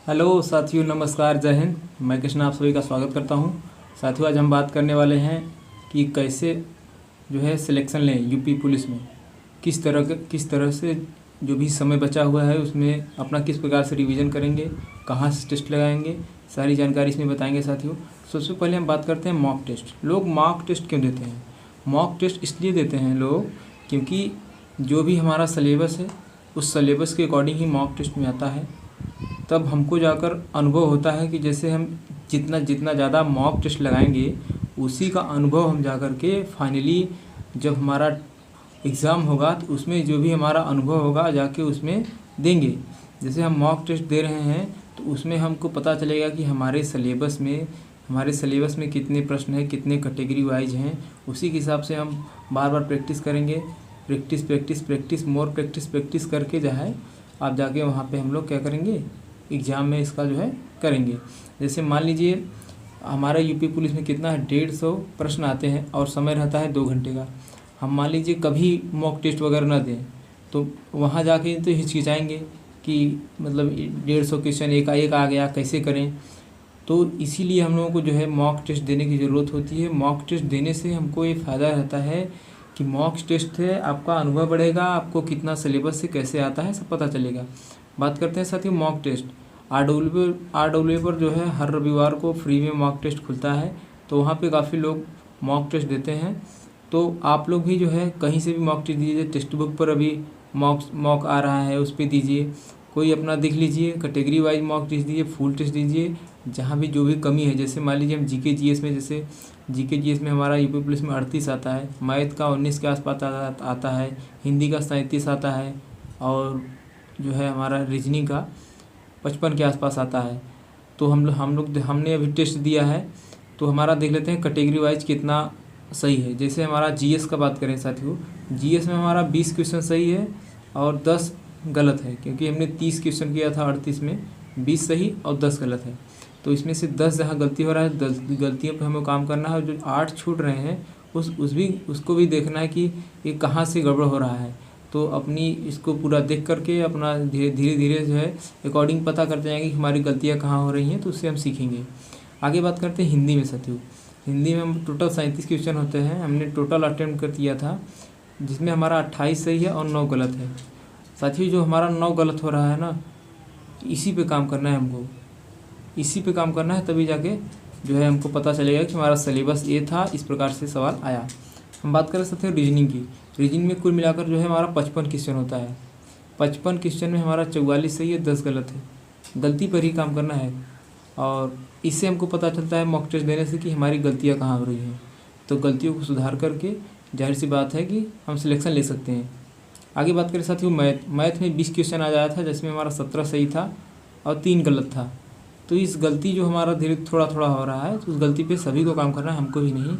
Hello साथियों, नमस्कार, जय हिंद। मैं कृष्ण आप सभी का स्वागत करता हूं। साथियों, आज हम बात करने वाले हैं कि कैसे जो है सिलेक्शन लें यूपी पुलिस में। किस तरह से जो भी समय बचा हुआ है उसमें अपना किस प्रकार से रिवीजन करेंगे, कहां से टेस्ट लगाएंगे, सारी जानकारी इसमें बताएंगे। साथियों, सबसे पहले हम बात करते हैं मॉक टेस्ट। लोग मॉक टेस्ट क्यों देते हैं? मॉक टेस्ट इसलिए देते हैं लोग क्योंकि जो भी हमारा सिलेबस है उस सिलेबस के अकॉर्डिंग ही मॉक टेस्ट में आता है। तब हमको जाकर अनुभव होता है कि जैसे हम जितना जितना ज़्यादा मॉक टेस्ट लगाएंगे उसी का अनुभव हम जाकर के फाइनली जब हमारा एग्ज़ाम होगा तो उसमें जो भी हमारा अनुभव होगा जाके उसमें देंगे। जैसे हम मॉक टेस्ट दे रहे हैं तो उसमें हमको पता चलेगा कि हमारे सिलेबस में कितने प्रश्न हैं, कितने कैटेगरी वाइज हैं। उसी के हिसाब से हम बार बार प्रैक्टिस करेंगे। प्रैक्टिस मोर प्रैक्टिस करके जो है आप जाके वहाँ पे हम लोग क्या करेंगे, एग्ज़ाम में इसका जो है करेंगे। जैसे मान लीजिए हमारा यूपी पुलिस में कितना है, 150 प्रश्न आते हैं और समय रहता है 2 घंटे का। हम मान लीजिए कभी मॉक टेस्ट वगैरह ना दें तो वहाँ जाके तो हिचकिचाएंगे कि मतलब 150 क्वेश्चन एक आ गया, कैसे करें। तो इसीलिए हम लोगों को जो है मॉक टेस्ट देने की ज़रूरत होती है। मॉक टेस्ट देने से हमको ये फ़ायदा रहता है कि मॉक टेस्ट से आपका अनुभव बढ़ेगा, आपको कितना सिलेबस से कैसे आता है सब पता चलेगा। बात करते हैं साथियों मॉक टेस्ट। आर डब्ल्यू पर जो है हर रविवार को फ्री में मॉक टेस्ट खुलता है, तो वहाँ पे काफ़ी लोग मॉक टेस्ट देते हैं। तो आप लोग भी जो है कहीं से भी मॉक टेस्ट दीजिए। टेक्स्ट बुक पर अभी मॉक आ रहा है, उस पर दीजिए। कोई अपना देख लीजिए, कैटेगरी वाइज मॉक टेस्ट दीजिए, फुल टेस्ट दीजिए। जहाँ भी जो भी कमी है, जैसे मान लीजिए हम जीके जीएस में, जैसे जीके जीएस में हमारा यूपी पुलिस में 38 आता है, मैथ का 19 के आसपास आता है, हिंदी का 37 आता है और जो है हमारा रीजनिंग का 55 के आसपास आता है। तो हमने अभी टेस्ट दिया है तो हमारा देख लेते हैं कैटेगरी वाइज कितना सही है। जैसे हमारा जीएस का बात करें साथियों, जीएस में हमारा 20 क्वेश्चन सही है और 10 गलत है, क्योंकि हमने 30 क्वेश्चन किया था 38 में, 20 सही और 10 गलत है। तो इसमें से 10 जहाँ गलती हो रहा है, 10 गलतियों पर हमें काम करना है। और जो 8 छूट रहे हैं उसको भी देखना है कि ये कहाँ से गड़बड़ हो रहा है। तो अपनी इसको पूरा देख करके अपना धीरे धीरे जो है अकॉर्डिंग पता करते जाएंगे कि हमारी गलतियाँ कहाँ हो रही हैं, तो उससे हम सीखेंगे। आगे बात करते हैं हिंदी में साथियों। हिंदी में हम टोटल 37 क्वेश्चन होते हैं, हमने टोटल अटेम्प्ट कर दिया था, जिसमें हमारा 28 सही है और 9 गलत है। साथियों, जो हमारा 9 गलत हो रहा है ना, इसी पे काम करना है हमको, इसी पे काम करना है, तभी जाके जो है हमको पता चलेगा कि हमारा सिलेबस ये था, इस प्रकार से सवाल आया। हम बात कर सकते हैं रीजनिंग की। रीजनिंग में कुल मिलाकर जो है हमारा 55 क्वेश्चन होता है। 55 क्वेश्चन में हमारा 44 सही है, 10 गलत है। गलती पर ही काम करना है और इससे हमको पता चलता है मॉक टेस्ट देने से कि हमारी गलतियाँ कहाँ हो रही हैं। तो गलतियों को सुधार करके जाहिर सी बात है कि हम सिलेक्शन ले सकते हैं। आगे बात करें साथियों मैथ में 20 क्वेश्चन आ जाया था, जिसमें हमारा 17 सही था और 3 गलत था। तो इस गलती जो हमारा धीरे थोड़ा थोड़ा हो रहा है, तो उस गलती पे सभी को काम करना है, हमको ही नहीं।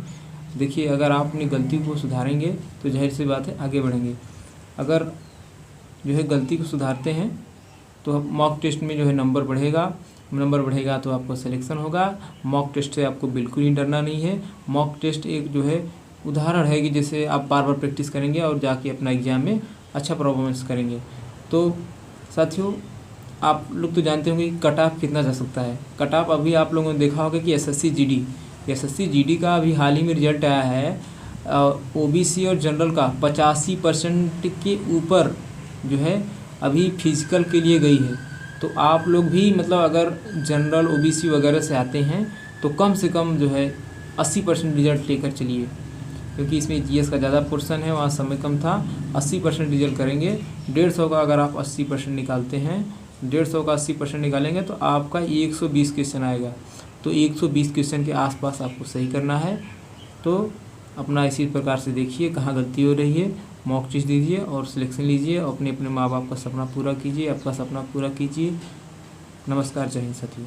देखिए, अगर आप अपनी गलती को सुधारेंगे तो जाहिर सी बात है आगे बढ़ेंगे। अगर जो है गलती को सुधारते हैं तो मॉक टेस्ट में जो है नंबर बढ़ेगा तो आपको सिलेक्शन होगा। मॉक टेस्ट से आपको बिल्कुल ही डरना नहीं है। मॉक टेस्ट एक जो है उदाहरण है कि जैसे आप बार बार प्रैक्टिस करेंगे और जाके अपना एग्ज़ाम में अच्छा परफॉर्मेंस करेंगे। तो साथियों, आप लोग तो जानते होंगे कि कट ऑफ कितना जा सकता है। कट ऑफ अभी आप लोगों ने देखा होगा कि एसएससी जीडी का अभी हाल ही में रिजल्ट आया है। ओबीसी और जनरल का 85% के ऊपर जो है अभी फिजिकल के लिए गई है। तो आप लोग भी मतलब अगर जनरल ओबीसी वगैरह से आते हैं तो कम से कम जो है 80% रिजल्ट लेकर चलिए, क्योंकि इसमें जीएस का ज़्यादा पोर्शन है, वहाँ समय कम था। 80% रिजल्ट करेंगे। 150 का अगर आप 80% निकालते हैं, 150 का 80% निकालेंगे तो आपका 120 क्वेश्चन आएगा। तो 120 क्वेश्चन के आसपास आपको सही करना है। तो अपना इसी प्रकार से देखिए कहाँ गलती हो रही है, मॉक टेस्ट दीजिए और सिलेक्शन लीजिए। अपने अपने माँ बाप का सपना पूरा कीजिए, आपका सपना पूरा कीजिए। नमस्कार, जय हिंद साथियों।